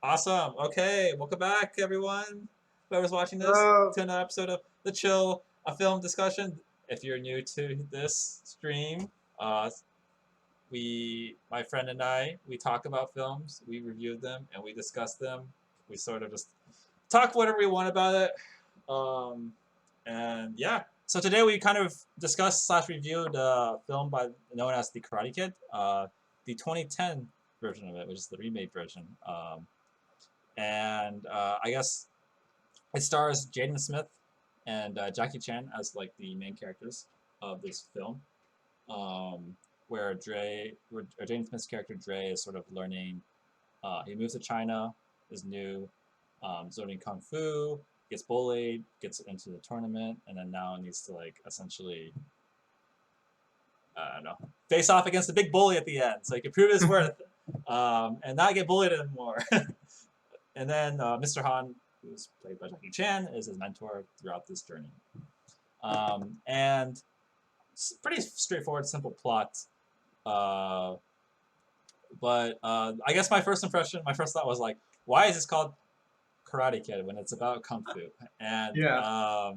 Awesome. Okay, welcome back, everyone. Whoever's watching this Hello. to another episode of The Chill, a film discussion. If you're new to this stream, uh, my friend and I, we talk about films, we review them, and we discuss them. We sort of just talk whatever we want about it. Um, and yeah, so today we kind of discussed slash reviewed a film by known as The Karate Kid, the 2010 version of it, which is the remade version. And I guess it stars Jaden Smith and Jackie Chan as like the main characters of this film, um, where Jaden Smith's character Dre is sort of learning. He moves to China, is new, is learning kung fu, gets bullied, gets into the tournament, and then now needs to like essentially I don't know face off against the big bully at the end, so he can prove his worth and not get bullied anymore. And then Mr. Han, who's played by Jackie Chan, is his mentor throughout this journey. And it's pretty straightforward, simple plot. Uh, but I guess my first thought was like, why is this called Karate Kid when it's about kung fu? And Yeah.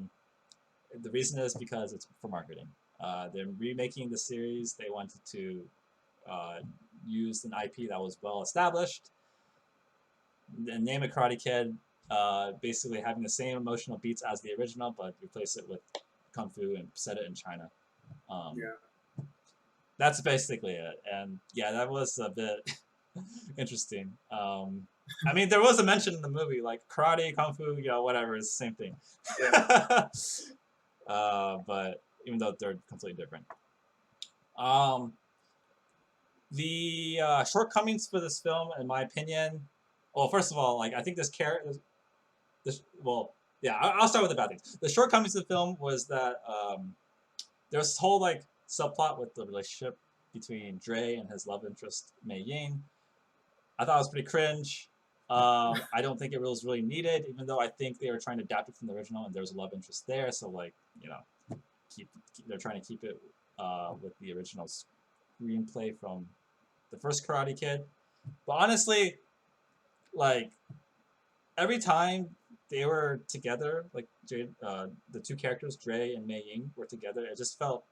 the reason is because it's for marketing. They're remaking the series. They wanted to uh, use an IP that was well established and name it Karate Kid, basically having the same emotional beats as the original, but replace it with kung fu and set it in China. Um, Yeah. that's basically it. And yeah, that was a bit interesting. I mean, there was a mention in the movie like karate, kung fu, whatever, it's the same thing. Yeah. But even though they're completely different. Um, the shortcomings for this film, in my opinion, well, first of all, like I think this character, well, yeah, I'll start with the bad things. The shortcomings of the film was that there's this whole like subplot with the relationship between Dre and his love interest Mei Ying. I thought it was pretty cringe. I don't think it was really needed, even though I think they were trying to adapt it from the original and there's a love interest there. So like they're trying to keep it with the original screenplay from the first Karate Kid. But honestly, like every time they were together, like the two characters, Dre and Mei Ying, were together, it just felt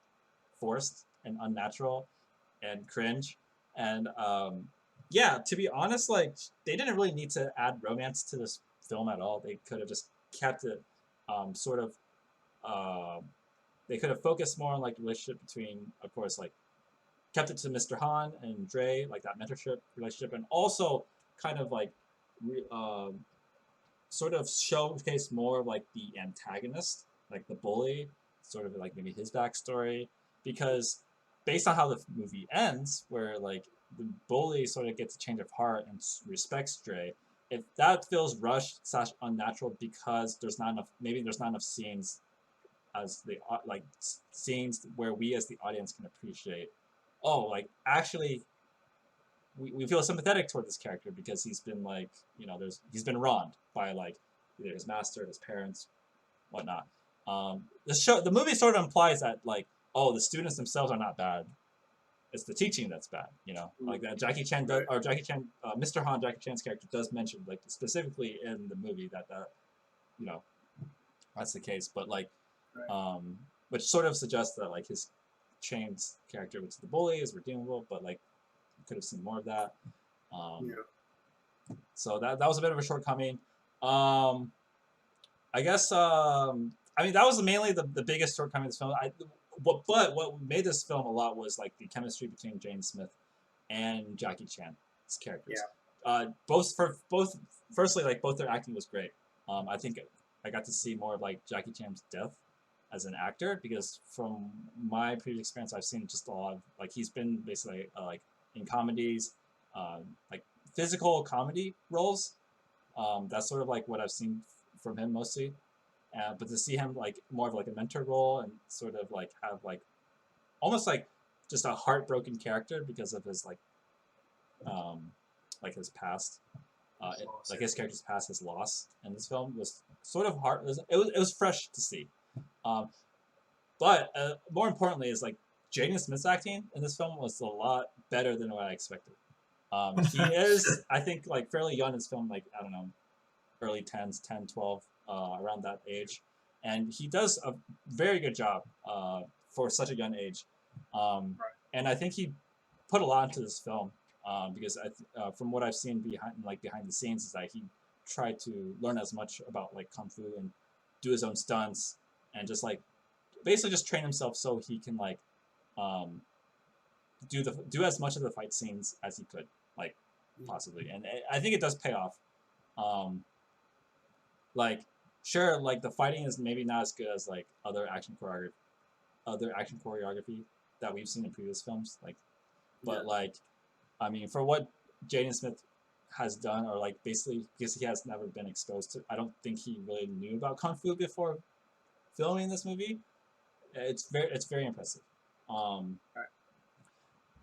forced and unnatural and cringe. And yeah, to be honest, like they didn't really need to add romance to this film at all. They could have just kept it sort of. Uh, they could have focused more on like the relationship between, of course, like kept it to Mr. Han and Dre, like that mentorship relationship, and also kind of like re, sort of showcase more of like the antagonist, like the bully, sort of like maybe his backstory, because based on how the movie ends, where like the bully sort of gets a change of heart and respects Dre, if that feels rushed slash unnatural because there's not enough scenes as the like scenes where we as the audience can appreciate. Oh, like actually we feel sympathetic toward this character because he's been like he's been wronged by like either his master, his parents, whatnot. The movie sort of implies that like the students themselves are not bad. It's the teaching that's bad. Like that Jackie Chan does Right. or Jackie Chan, Mr. Han, Jackie Chan's character does mention like specifically in the movie that you know that's the case. But like Right. which sort of suggests that like his Chan's character, which is the bully, is redeemable, but like could have seen more of that. Um, Yeah. so that was a bit of a shortcoming. Um, I guess I mean that was mainly the biggest shortcoming of this film. But what made this film a lot was like the chemistry between Jane Smith and Jackie Chan's characters. Yeah. Both firstly like both their acting was great. I think I got to see more of like Jackie Chan's depth as an actor because from my previous experience I've seen just a lot of like he's been basically like in comedies, like physical comedy roles. That's sort of like what I've seen from him mostly. But to see him like more of like a mentor role and sort of like have like almost just a heartbroken character because of his um, like his past, It's lost, like yeah. his character's past, his loss in this film was sort of hard. It was fresh to see. Um, but more importantly, is like Jaden Smith's acting in this film was a lot better than what I expected. He is, I think, like fairly young in this film, like I don't know, early 10s, 10, 12, around that age, and he does a very good job for such a young age, um, and I think he put a lot into this film because from what I've seen behind the scenes is that he tried to learn as much about like kung fu and do his own stunts and just like basically just train himself so he can like um, do as much of the fight scenes as he could like possibly, and I think it does pay off. Um, like sure, like the fighting is maybe not as good as like other action choreography that we've seen in previous films, like but like I mean for what Jaden Smith has done or like basically because he has never been exposed to, I don't think he really knew about kung fu before filming this movie. It's very impressive. Um, Right.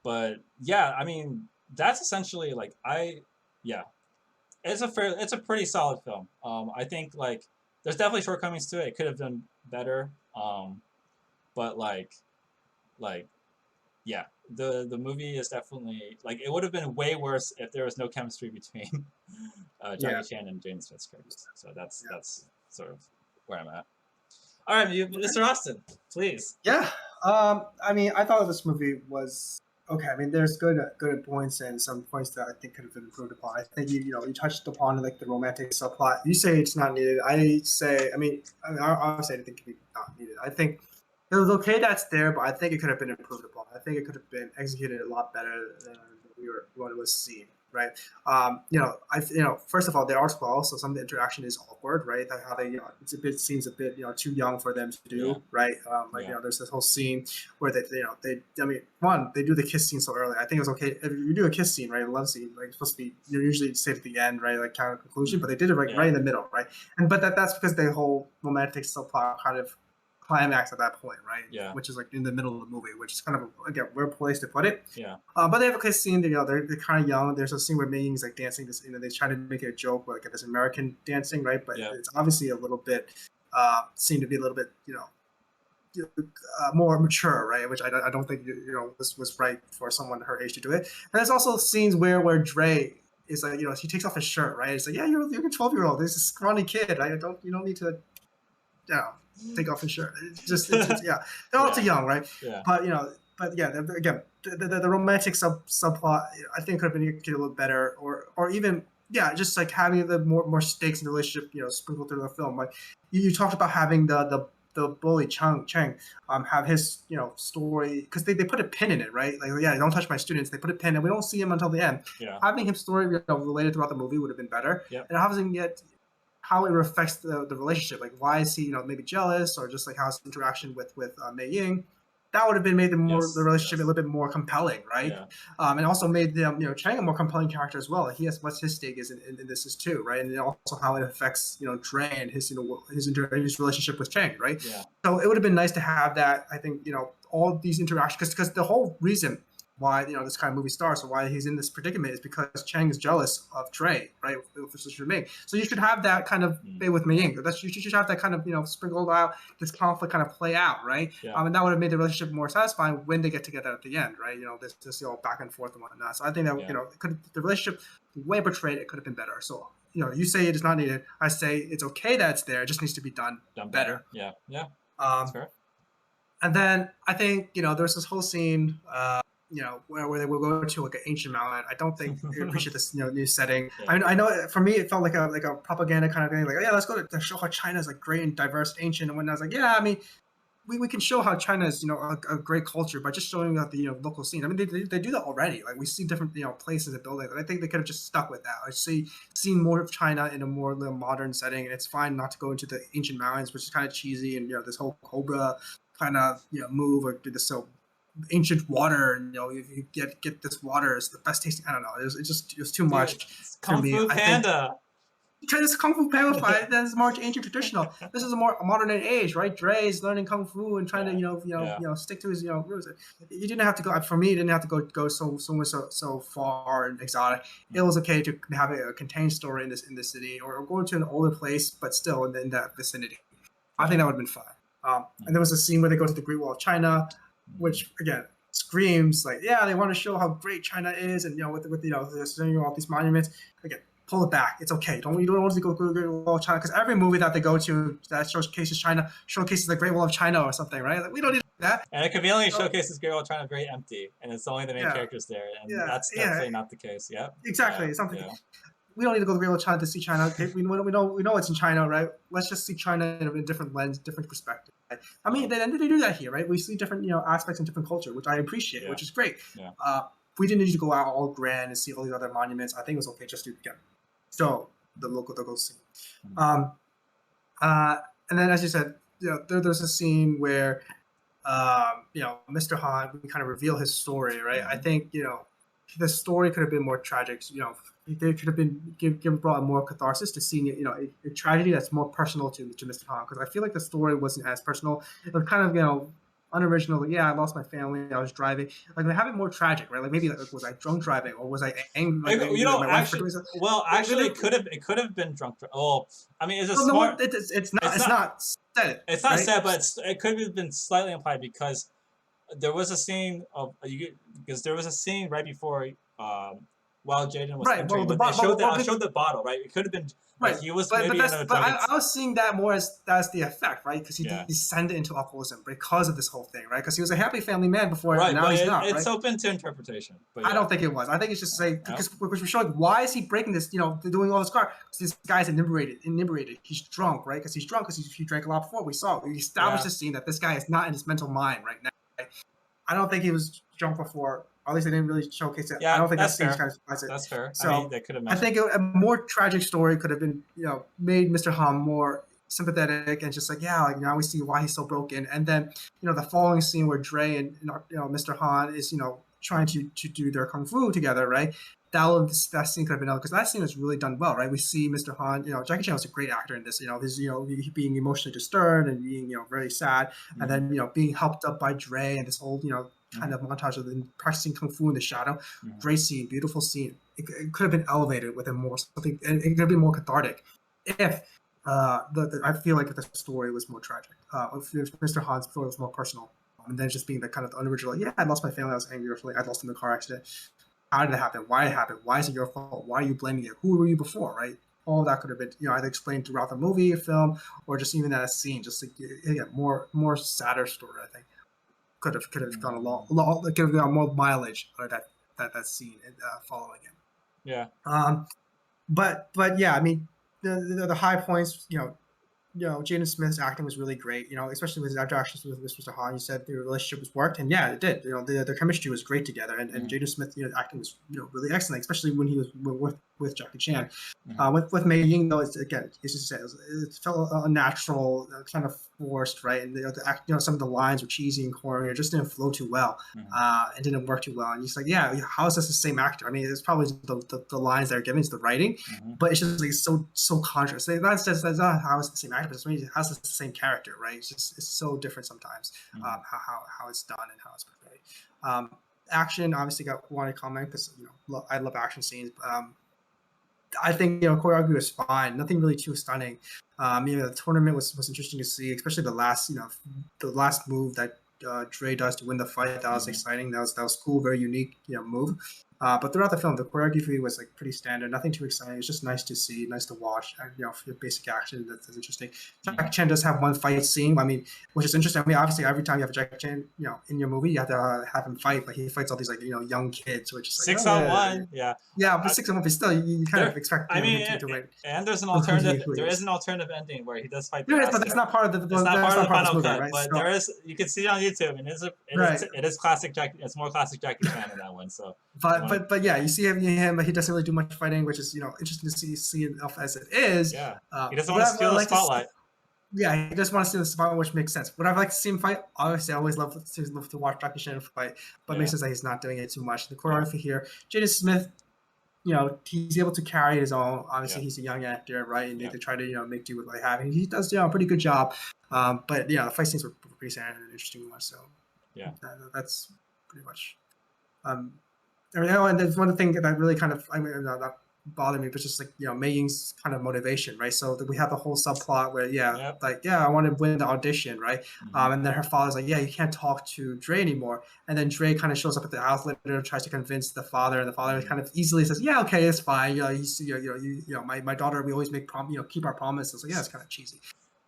but yeah, I mean that's essentially like yeah, it's a pretty solid film. I think like there's definitely shortcomings to it. It could have done better. But like yeah, the movie is definitely like it would have been way worse if there was no chemistry between Yeah. Jackie Chan and Jaden Smith's characters. So Yeah. that's sort of where I'm at. All right, Okay. Mr. Austin, please. Yeah. I mean, I thought this movie was okay. I mean, there's good points and some points that I think could have been improved upon. I think you touched upon like the romantic subplot. You say it's not needed. I say I think it could be not needed. I think it was okay that's there, but I think it could have been improved upon. I think it could have been executed a lot better than what it was seen. Right. First of all, they are 12, so some of the interaction is awkward, right? Like how they, seems a bit, too young for them to Yeah, do, right? yeah, there's this whole scene where I mean, one, they do the kiss scene so early. I think it was okay if you do a kiss scene, right? A love scene, like it's supposed to be, you're usually safe at the end, right? Like kind of conclusion, but they did it like yeah, right in the middle, right? But that's because the whole romantic subplot kind of climax at that point, right? yeah, Which is like in the middle of the movie, which is kind of again weird place to put it. yeah. But they have a kiss scene. They're kind of young. There's a scene where Mei Ying's like dancing. This, they try to make it a joke, like this American dancing, right? But Yeah. it's obviously a little bit, seemed to be a little bit, more mature, right? Which I don't think was right for someone her age to do it. And there's also scenes where Dre is like, he takes off his shirt, right? It's like, yeah, you're a 12-year-old. This is a scrawny kid. Right? You don't need to, take off his shirt. It's yeah, they're all too young, right? Yeah. But yeah, again, the romantic subplot I think could have been a little better, or even yeah, just like having the more stakes in the relationship, sprinkled through the film. Like you talked about having the bully Chang have his story because they put a pin in it, right? Like yeah, don't touch my students. They put a pin and we don't see him until the end. Yeah. Having his story related throughout the movie would have been better. Yep. And having yet how it affects the relationship. Like why is he maybe jealous, or just like how his interaction with Mei Ying. That would have been made the relationship a little bit more compelling, right? Yeah. And also made them, Chang a more compelling character as well. He has what's his stake is in this is too, right? And also how it affects, Dre and his, his relationship with Chang, right? Yeah. So it would have been nice to have that. I think, all these interactions, because the whole reason why this kind of movie starts, or why he's in this predicament, is because Chang is jealous of Trey, right? With Sister Ming. So you should have that kind of with Mei Ying. You should have that kind of sprinkled out, this conflict kind of play out, right? Yeah. And that would have made the relationship more satisfying when they get together at the end, right? This back and forth and whatnot. So I think that the relationship, the way portrayed, it could have been better. So you say it is not needed. I say it's okay that it's there. It just needs to be done better. Yeah. Yeah. That's fair. And then I think there's this whole scene. Where they will go to like an ancient mountain. I don't think they appreciate this new setting. Yeah. I know for me it felt like a propaganda kind of thing. Like, oh, yeah, let's go to show how China is like great and diverse, ancient. And when I was like, yeah, I mean, we can show how China is a great culture by just showing out the local scene. I mean, they do that already. Like we see different places and buildings. I think they could have just stuck with that. I seen more of China in a more modern setting, and it's fine not to go into the ancient mountains, which is kind of cheesy, and this whole Cobra kind of move or do this so. Ancient water, and if you get this water, it's the best tasting. I don't know. It was too much for me. Kung Fu Panda. This Kung Fu Panda fight, that's more ancient traditional. This is a more modern age, right? Dre is learning Kung Fu and trying to stick to his roots. You didn't have to go. For me, you didn't have to go so far and exotic. It was okay to have a contained story in this city, or go to an older place, but still in that vicinity. I think that would have been fine. And there was a scene where they go to the Great Wall of China, which again, screams like, yeah, they want to show how great China is, and with there's all these monuments. Again, pull it back. It's okay. You don't want to go Great Wall of China, because every movie that they go to that showcases China showcases the Great Wall of China or something, right? Like, we don't need that. And it conveniently So, showcases Great Wall of China very empty, and it's only the main yeah, characters there, and yeah, that's yeah. definitely not the case. Yep. Exactly. Yeah. Something. Yeah. We don't need to go to Great Wall of China to see China. Okay, we know it's in China, right? Let's just see China in a different lens, different perspective. Right? I mean, they do that here, right? We see different aspects in different culture, which I appreciate, which is great. Yeah. We didn't need to go out all grand and see all these other monuments. I think it was okay just to show the local scene. And then, as you said, there's a scene where Mr. Han, we kind of reveal his story, right? I think the story could have been more tragic. There could have been brought more catharsis to seeing it, a tragedy that's more personal to Mr. Han, because I feel like the story wasn't as personal. It was kind of unoriginal. Like, yeah, I lost my family. I was driving. Like, they have it more tragic, right? Like, maybe was I drunk driving, or was I angry? Like, my wife for doing something? Actually, it could have been drunk. Oh, I mean, it's a no, smart. It's not said. It's not right? said, but it could have been slightly implied, because there was a scene right before while Jaden was entering. Well, It showed the bottle, right? It could have been like right, he was but maybe in a drug. I was seeing that more as that's the effect, right? Because he descended into alcoholism because of this whole thing, right? Because he was a happy family man before, right, and now he's not. It's right? open to interpretation. But I don't think it was. I think it's just because we're showing why is he breaking this? Doing all this car. This guy's inebriated. He's drunk, right? Because he's drunk because he drank a lot before. We established the scene that this guy is not in his mental mind right now. Right? I don't think he was drunk before. Or at least they didn't really showcase it. Yeah, I don't think that's that scene fair. kind of it. That's fair. So I mean, they could have. I think a more tragic story could have been, made Mr. Han more sympathetic and just like, now we see why he's so broken. And then, the following scene where Dre and Mr. Han is, trying to do their kung fu together, right? That scene could have been because that scene was really done well, right? We see Mr. Han, Jackie Chan was a great actor in this, his, he being emotionally disturbed and being, very sad, and then, being helped up by Dre and this whole, kind of montage of them practicing kung fu in the shadow. Great scene, beautiful scene. It could have been elevated with more something, and it could have been more cathartic if I feel like the story was more tragic. If Mr. Han's story was more personal, and then just being the kind of unoriginal. Yeah, I lost my family. I was angry. I lost in a car accident. How did it happen? Why it happened? Why is it your fault? Why are you blaming it? Who were you before? Right? All that could have been, either explained throughout the movie, film, or just even that scene. Just more sadder story. I think could have gone could have gone more mileage out of that scene following it. Yeah. But yeah, I mean, the high points, Jaden Smith's acting was really great, especially with his interactions with Mr. Han. You said the relationship was worked, and yeah, it did. The chemistry was great together, and Jaden Smith, acting was really excellent, especially when he was with Jackie Chan. With Mei Ying, though, it felt unnatural, kind of forced, right? And some of the lines were cheesy and corny, it just didn't flow too well. It didn't work too well. And he's like, yeah, how is this the same actor? I mean, it's probably the lines that are given, it's the writing, but it's just like so contrast. That's how it's the same actor, but it's it has the same character, right? It's so different sometimes how it's done and how it's portrayed. Action, obviously, want to comment because I love action scenes. I think choreography was fine. Nothing really too stunning. The tournament was interesting to see, especially the last move that Dre does to win the fight. That was exciting. That was cool. Very unique, move. But throughout the film, the choreography was like pretty standard. Nothing too exciting. It's just nice to see, nice to watch. For basic action, that's interesting. Jackie Chan does have one fight scene. I mean, which is interesting. I mean, obviously, every time you have a Jackie Chan, in your movie, you have to have him fight. But he fights all these young kids, which is like 6-on-1. Yeah. Yeah, but 6-on-1, but still, you kind of expect. Him to win. And there's an alternative. There is an alternative ending where he does fight. There is, but that's not part of the. It's not part of the final movie, cut. right? But there is. You can see it on YouTube, and it is classic Jackie. It's more classic Jackie Chan in that one. So. But yeah, you see him, but he doesn't really do much fighting, which is interesting to see enough as it is. Yeah, he doesn't want to steal the spotlight. Yeah, he just wants to steal the spotlight, which makes sense. Would I like to see him fight? Obviously, I always love to watch Jackie Chan fight, but it makes sense that he's not doing it too much. The choreography here, Jaden Smith, he's able to carry his own. Obviously, he's a young actor, right? And they try to make do with what they have, and he does a pretty good job. But the fight scenes were pretty standard and interesting ones. So yeah, that's pretty much. And there's one thing that really kind of, bothered me, but just like Mei Ying's kind of motivation, right? So we have the whole subplot where Yep. I want to win the audition, right? Mm-hmm. And then her father's like, yeah, you can't talk to Dre anymore. And then Dre kind of shows up at the house later and tries to convince the father, and the father kind of easily says, yeah, okay, it's fine. My daughter, we always make keep our promises. Like, yeah, it's kind of cheesy.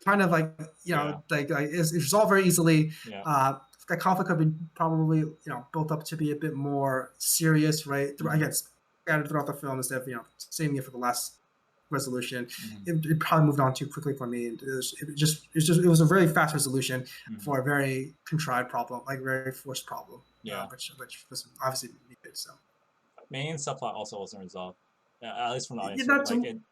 Kind of like it's resolved very easily. Yeah. That conflict could have been probably built up to be a bit more serious, right? Again, scattered throughout the film instead of saving it for the last resolution. It probably moved on too quickly for me. It was a very fast resolution for a very contrived problem, like very forced problem. Yeah. Which was obviously needed. So main subplot also wasn't resolved. At least from the audience.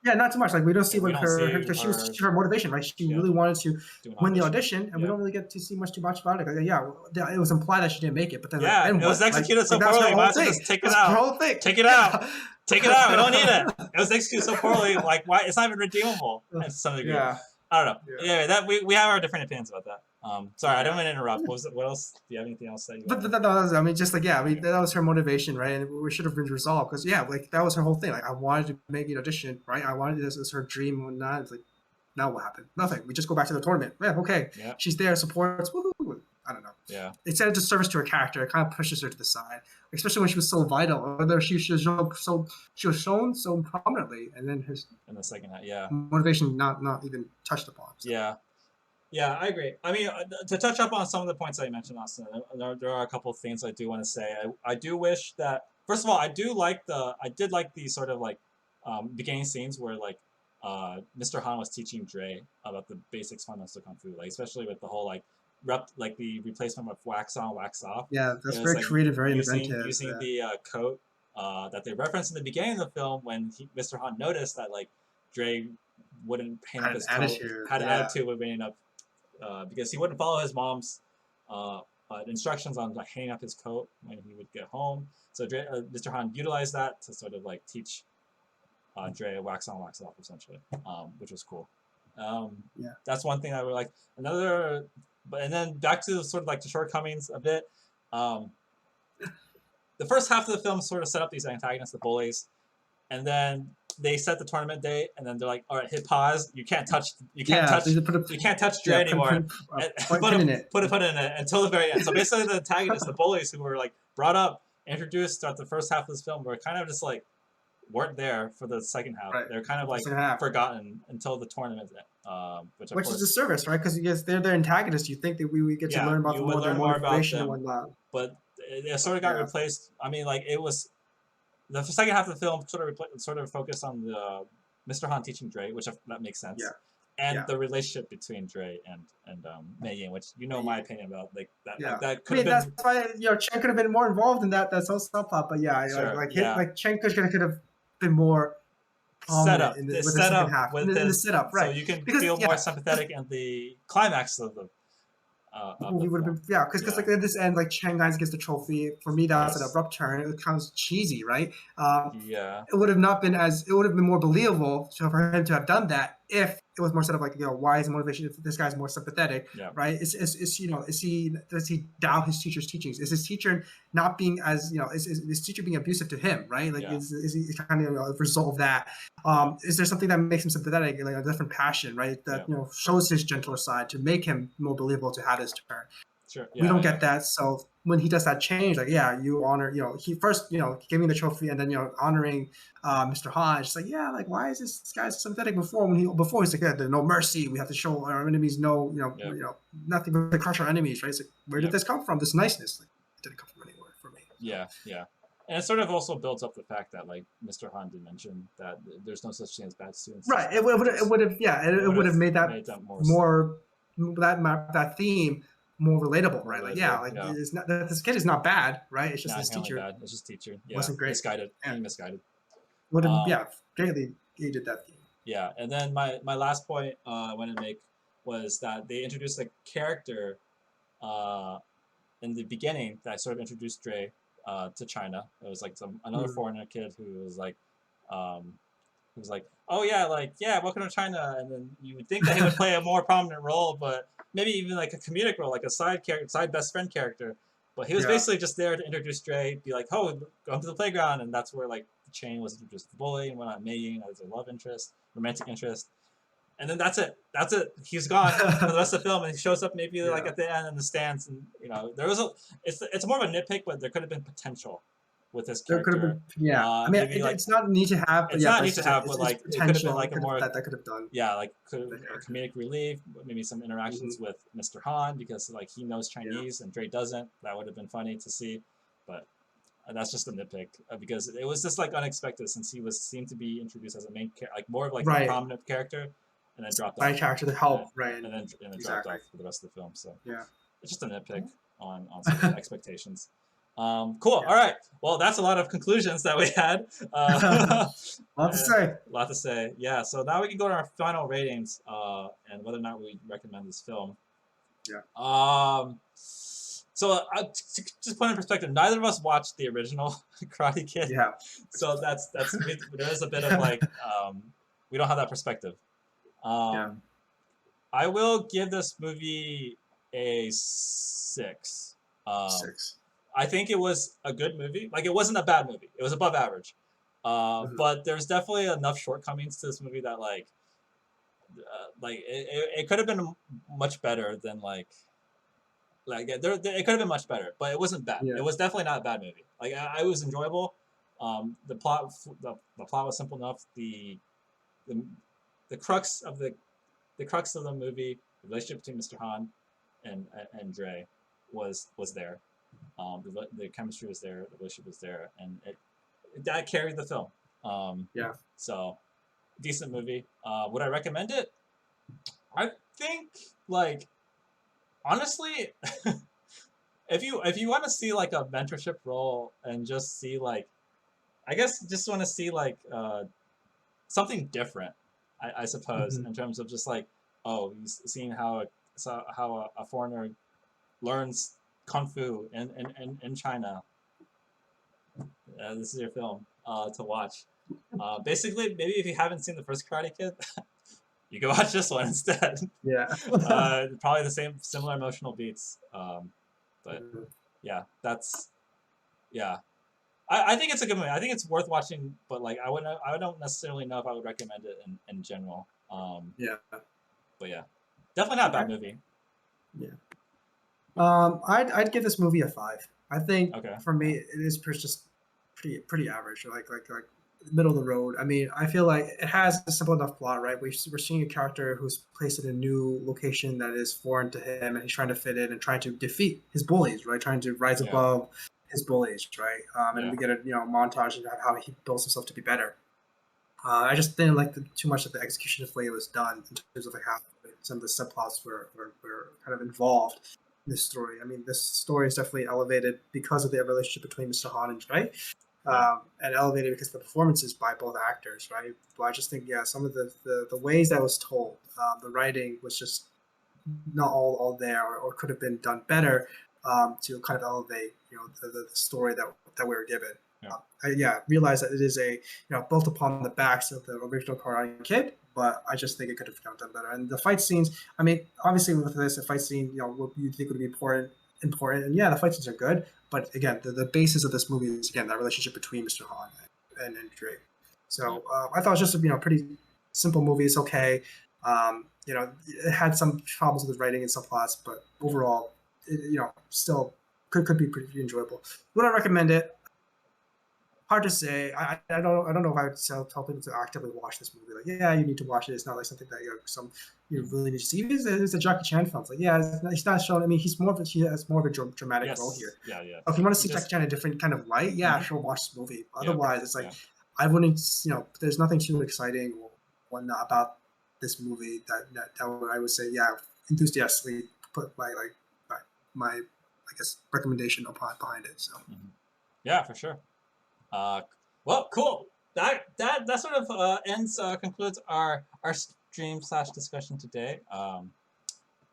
Not too much. Like we don't see what her motivation, right? She really wanted to win the audition, and we don't really get to see much too much about it. Like, it was implied that she didn't make it, but then it was executed so poorly. Might as well just take it out. Whole thing. Take it out. Take it out. We don't need it. It was executed so poorly. Like, why? It's not even redeemable to some degree. Yeah. I don't know. Yeah, that we have our different opinions about that. Sorry, I don't want to interrupt. What else? Do you have anything else that you? I mean, just that was her motivation, right? And we should have been resolved because that was her whole thing. Like, I wanted to make an audition, right? I wanted this as her dream and whatnot. It's like, now what happened? Nothing. We just go back to the tournament. Yeah, okay. Yeah. She's there, supports. Woo-hoo. I don't know. Yeah. It's a disservice to her character. It kind of pushes her to the side, especially when she was so vital. Whether she was shown so prominently, and then in the second half, yeah, motivation not even touched upon. So. Yeah. Yeah, I agree. I mean, to touch up on some of the points that you mentioned, Austin, there are a couple of things I do want to say. I do wish that, first of all, I did like the sort of like beginning scenes where like Mr. Han was teaching Dre about the basics fundamentals of Kung Fu, like especially with the whole the replacement of wax on, wax off. Yeah, that's very creative, very inventive. Using the coat that they referenced in the beginning of the film when Mr. Han noticed that like Dre wouldn't hang up his coat, had an attitude with hanging up. Because he wouldn't follow his mom's instructions on like hanging up his coat when he would get home. So Mr. Han utilized that to sort of like teach Dre wax on, wax off, essentially, which was cool. That's one thing I would like. And then back to sort of like the shortcomings a bit. The first half of the film sort of set up these antagonists, the bullies, and then they set the tournament date, and then they're like, "All right, hit pause. You can't touch Dre anymore. Put a put in it until the very end." So basically, the antagonists, the bullies who were like brought up, introduced throughout the first half of this film, were kind of just like weren't there for the second half. Right. They're kind of like forgotten until the tournament, which is a service, right? Because they're their antagonists. You think that we get to learn about their motivation and whatnot, but it sort of got replaced. I mean, like it was. The second half of the film sort of focused on the Mr. Han teaching Dre, which that makes sense, and the relationship between Dre and Mei Ying, which my opinion about like that. Yeah. Like, that could have been. That's why Chen could have been more involved in that whole subplot. But Chen could have been more set up in the second half. In the setup, right? So you can feel more sympathetic in the climax of the. We would have been because like at this end, like Chang Guys gets the trophy. For me, that's an abrupt turn. It becomes cheesy, right? It would have been more believable for him to have done that if it was more sort of like why is the motivation if this guy's more sympathetic, right? Does he doubt his teacher's teachings? Is his teacher not being as is his teacher being abusive to him, right? Like is he kind of resolve that? Is there something that makes him sympathetic, like a different passion, right? That shows his gentler side to make him more believable to have his turn. Sure. We don't get that, so when he does that change, like you honor, he first giving the trophy and then honoring Mr. Han. It's like like why is this guy sympathetic before he's like there's no mercy. We have to show our enemies nothing but to crush our enemies, right? It's like where did this come from? This niceness, like it didn't come from anywhere for me. Yeah. And it sort of also builds up the fact that like Mr. Han did mention that there's no such thing as bad students. Right. It would have made that more that theme more relatable, right? It's not this kid is not bad, right? It's just his teacher. Bad. It's just teacher. Yeah. Wasn't great. Misguided. Misguided. Would have greatly aided that theme. Yeah, and then my last point I wanted to make was that they introduced a character in the beginning that sort of introduced Dre to China. It was like another foreigner kid who was like oh yeah, welcome to China, and then you would think that he would play a more prominent role, but maybe even like a comedic role, like a side best friend character. But he was basically just there to introduce Dre, be like, oh, go to the playground, and that's where like chain was just the bully and whatnot, mating as a love interest, romantic interest, and then that's it. That's it. He's gone for the rest of the film, and he shows up maybe like at the end in the stands, and there was a. It's more of a nitpick, but there could have been potential with this There could have character. been, yeah. I mean, Maybe like it's not need to have, but it's yeah, not but need to have, but like it could have been like a more that could have done. yeah, like a comedic relief, maybe some interactions with Mr. Han because like he knows Chinese and Dre doesn't. That would have been funny to see, but that's just a nitpick because it was just like unexpected since he seemed to be introduced as a main like more of like a prominent character, and then dropped off. Character to help, and then dropped off for the rest of the film. So yeah, it's just a nitpick on some of the expectations. Cool. All right. Well, that's a lot of conclusions that we had. Lot to say. Lot to say. Yeah. So now we can go to our final ratings and whether or not we recommend this film. Yeah. So just put in perspective, neither of us watched the original Karate Kid. Yeah. So there is a bit of like we don't have that perspective. I will give this movie a 6. 6. I think it was a good movie. Like it wasn't a bad movie. It was above average. But there's definitely enough shortcomings to this movie that like it could have been much better than like it could have been much better, but it wasn't bad. Yeah. It was definitely not a bad movie. Like it was enjoyable. The plot was simple enough. The crux of the movie, the relationship between Mr. Han and Dre was there. The chemistry was there, the relationship was there, and that carried the film. So decent movie. Would I recommend it? I think like honestly, if you want to see like a mentorship role and just see like, I guess just want to see like something different. I suppose in terms of just like seeing how a foreigner learns kung fu in China. This is your film to watch. Basically, maybe if you haven't seen the first Karate Kid, you can watch this one instead. Yeah. Probably the similar emotional beats. But yeah, I think it's a good movie. I think it's worth watching, but like I don't necessarily know if I would recommend it in general. But yeah, definitely not a bad movie. Yeah. I'd give this movie a 5. I think for me it is just pretty average, like middle of the road. I mean, I feel like it has a simple enough plot, right? We're seeing a character who's placed in a new location that is foreign to him, and he's trying to fit in and trying to defeat his bullies, right? Trying to rise above his bullies, right? And we get a montage of how he builds himself to be better. I just didn't like too much of the execution of the way it was done in terms of like how some of the subplots were kind of involved in this story. I mean, this story is definitely elevated because of the relationship between Mr. Han and Dre. And elevated because of the performances by both actors, right? But I just think, some of the ways that was told, the writing was just not all there, or could have been done better to kind of elevate, the story that we were given. I realize that it is built upon the backs of the original Karate Kid, but I just think it could have done better. And the fight scenes, I mean, obviously with this, a fight scene, what you think would be important, and the fight scenes are good. But again, the basis of this movie is again that relationship between Mr. Han and Dre. So I thought it was just a pretty simple movie. It's okay. It had some problems with the writing and some plots, but overall, still could be pretty enjoyable. Would I recommend it? Hard to say. I don't know if I would tell people to actively watch this movie. Like, you need to watch it. It's not like something that you really need to see. It's a Jackie Chan film. It's like, he's not shown. I mean, he has more of a dramatic role here. If you want to see Jackie Chan in a different kind of light, sure, watch this movie. Otherwise, it's like I wouldn't. There's nothing too exciting or whatnot about this movie that I would say, enthusiastically put my I guess recommendation behind it. So yeah, for sure. Well, cool. That sort of concludes our stream / discussion today.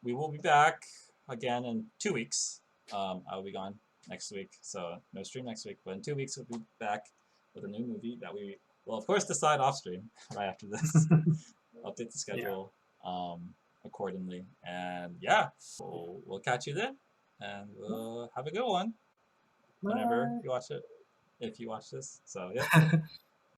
We will be back again in 2 weeks. I'll be gone next week, so no stream next week. But in 2 weeks, we'll be back with a new movie that we will, of course, decide off stream right after this. Update the schedule accordingly, and we'll catch you then, and we'll have a good one whenever you watch it. If you watch this. So, yeah.